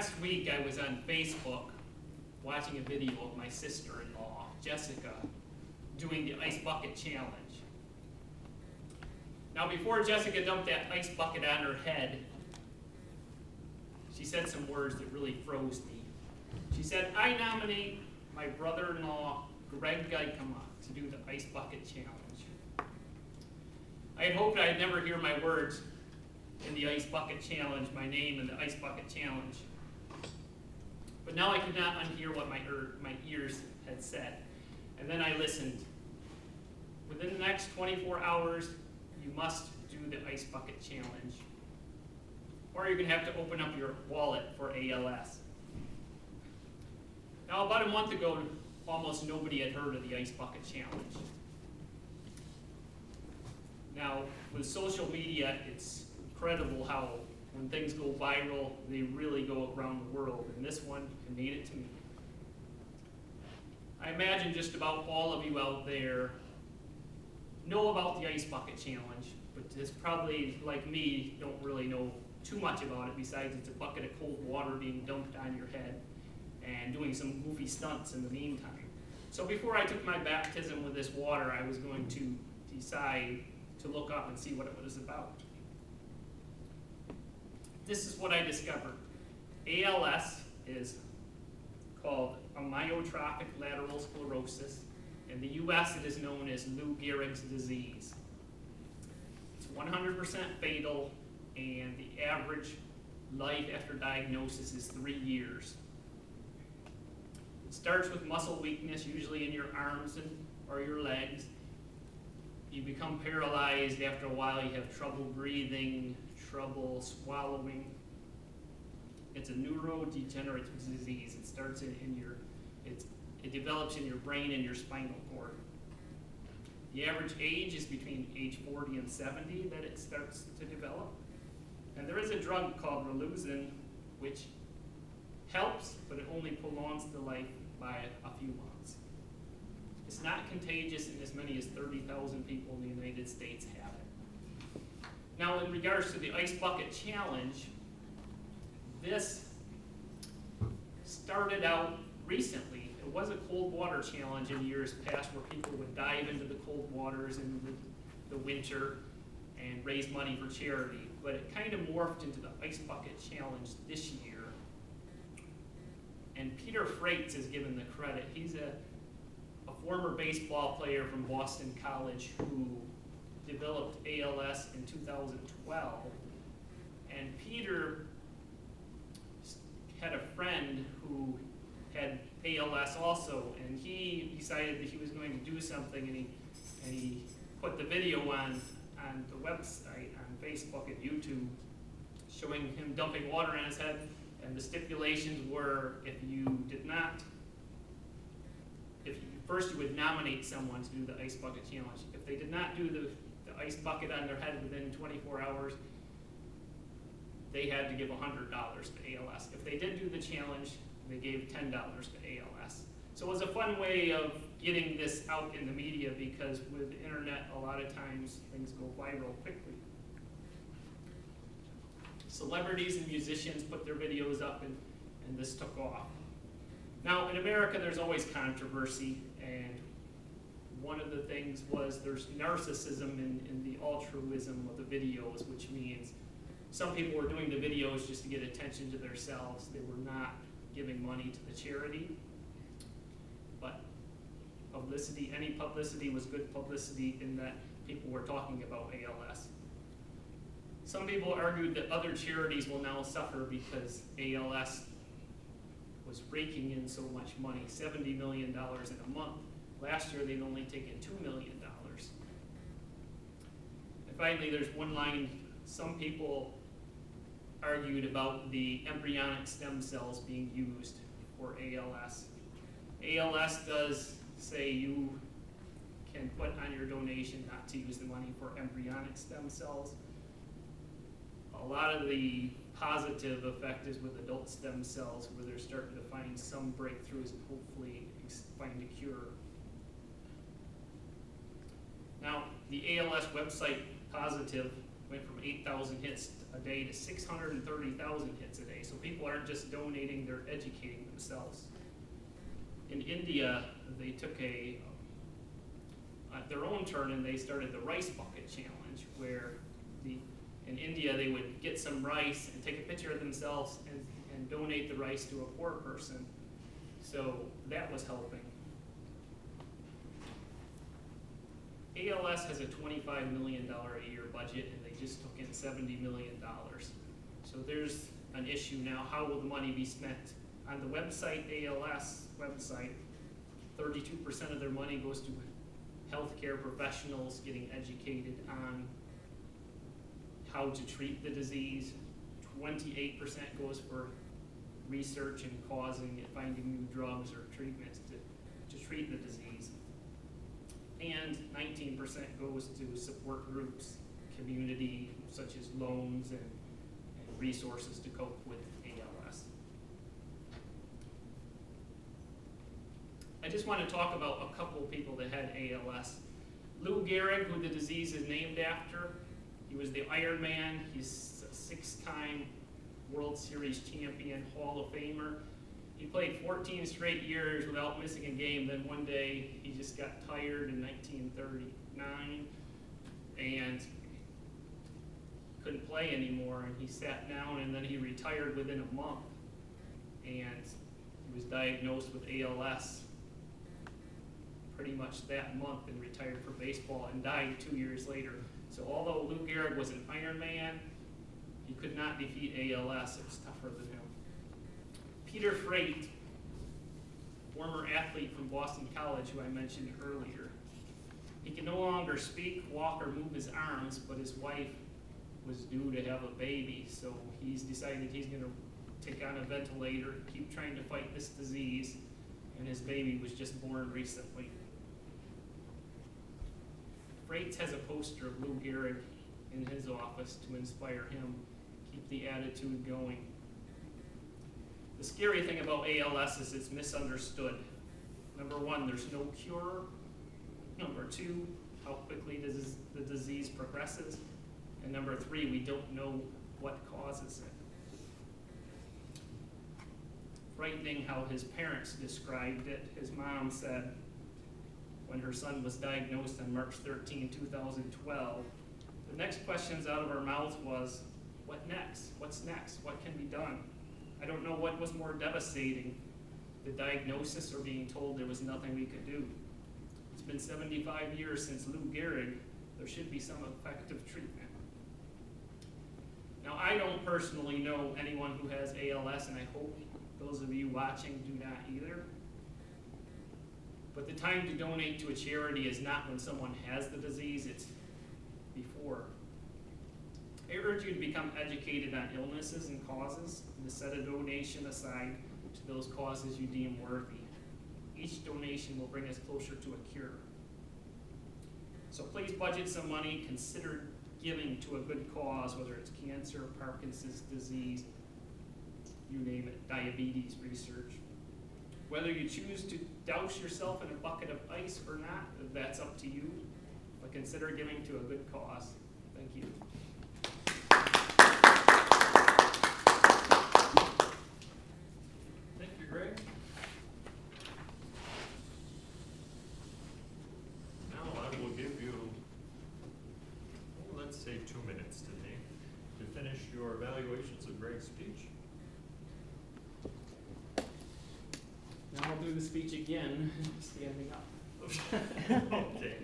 Last week I was on Facebook watching a video of my sister-in-law, Jessica, doing the ice bucket challenge. Now before Jessica dumped that ice bucket on her head, she said some words that really froze me. She said, "I nominate my brother-in-law, Greg Geikema, to do the ice bucket challenge." I had hoped I'd never hear my words in the ice bucket challenge, my name in the ice bucket challenge. But now I could not unhear what my ears had said. And then I listened. Within the next 24 hours, you must do the ice bucket challenge. Or you're going to have to open up your wallet for ALS. Now, about a month ago, almost nobody had heard of the ice bucket challenge. Now, with social media, it's incredible how when things go viral, they really go around the world, and this one made it to me. I imagine just about all of you out there know about the ice bucket challenge, but just probably, like me, don't really know too much about it, besides it's a bucket of cold water being dumped on your head and doing some goofy stunts in the meantime. So before I took my baptism with this water, I was going to decide to look up and see what it was about. This is what I discovered. ALS is called amyotrophic lateral sclerosis. In the US, it is known as Lou Gehrig's disease. It's 100% fatal, and the average life after diagnosis is 3 years. It starts with muscle weakness, usually in your arms or your legs. You become paralyzed after a while. You have trouble breathing, trouble swallowing. It's a neurodegenerative disease. It starts it develops in your brain and your spinal cord. The average age is between age 40 and 70 that it starts to develop. And there is a drug called Reluzin, which helps, but it only prolongs the life by a few months. It's not contagious, and as many as 30,000 people in the United States have it. Now, in regards to the ice bucket challenge, this started out recently. It was a cold water challenge in years past where people would dive into the cold waters in the winter and raise money for charity. But it kind of morphed into the ice bucket challenge this year. And Peter Freites is given the credit. He's a former baseball player from Boston College who developed ALS in 2012. And Peter had a friend who had ALS also, and he decided that he was going to do something, and he put the video on the website, on Facebook and YouTube, showing him dumping water on his head, and the stipulations were first you would nominate someone to do the ice bucket challenge. If they did not do the ice bucket on their head within 24 hours, they had to give $100 to ALS. If they did do the challenge, they gave $10 to ALS. So it was a fun way of getting this out in the media, because with the internet, a lot of times things go viral quickly. Celebrities and musicians put their videos up, and this took off. Now, in America, there's always controversy, and one of the things was there's narcissism in the altruism of the videos, which means some people were doing the videos just to get attention to themselves. They were not giving money to the charity. But publicity, any publicity was good publicity in that people were talking about ALS. Some people argued that other charities will now suffer because ALS was raking in so much money, $70 million in a month. Last year, they'd only taken $2 million. And finally, there's one line. Some people argued about the embryonic stem cells being used for ALS. ALS does say you can put on your donation not to use the money for embryonic stem cells. A lot of the positive effect is with adult stem cells, where they're starting to find some breakthroughs and hopefully find a cure. Now, the ALS website Positive went from 8,000 hits a day to 630,000 hits a day. So people aren't just donating, they're educating themselves. In India, they took their own turn and they started the rice bucket challenge, where in India they would get some rice and take a picture of themselves and donate the rice to a poor person. So that was helping. ALS has a $25 million a year budget, and they just took in $70 million. So there's an issue now. How will the money be spent? On the website, ALS website, 32% of their money goes to healthcare professionals getting educated on how to treat the disease. 28% goes for research and causing and finding new drugs or treatments to treat the disease. And 19% goes to support groups, community, such as loans and resources to cope with ALS. I just want to talk about a couple of people that had ALS. Lou Gehrig, who the disease is named after, he was the Ironman. He's a 6-time World Series champion, Hall of Famer. He played 14 straight years without missing a game. Then one day he just got tired in 1939 and couldn't play anymore, and he sat down, and then he retired within a month. And he was diagnosed with ALS pretty much that month and retired from baseball and died 2 years later. So although Lou Gehrig was an Ironman, he could not defeat ALS. It was tougher than him. Peter Freight, former athlete from Boston College, who I mentioned earlier. He can no longer speak, walk, or move his arms, but his wife was due to have a baby, so he's decided he's going to take on a ventilator, keep trying to fight this disease, and his baby was just born recently. Freight has a poster of Lou Gehrig in his office to inspire him, keep the attitude going. The scary thing about ALS is it's misunderstood. Number one, there's no cure. Number two, how quickly does the disease progresses. And number three, we don't know what causes it. Frightening how his parents described it. His mom said, when her son was diagnosed on March 13, 2012, the next questions out of her mouth was, what next? What's next? What can be done? I don't know what was more devastating, the diagnosis or being told there was nothing we could do. It's been 75 years since Lou Gehrig. There should be some effective treatment. Now, I don't personally know anyone who has ALS, and I hope those of you watching do not either. But the time to donate to a charity is not when someone has the disease, it's before. I urge you to become educated on illnesses and causes, and to set a donation aside to those causes you deem worthy. Each donation will bring us closer to a cure. So please budget some money, consider giving to a good cause, whether it's cancer, Parkinson's disease, you name it, diabetes research. Whether you choose to douse yourself in a bucket of ice or not, that's up to you, but consider giving to a good cause. Thank you. Thank you, Greg. Now I will give you, let's say 2 minutes today to finish your evaluations of Greg's speech. Now I'll do the speech again, standing up. Okay.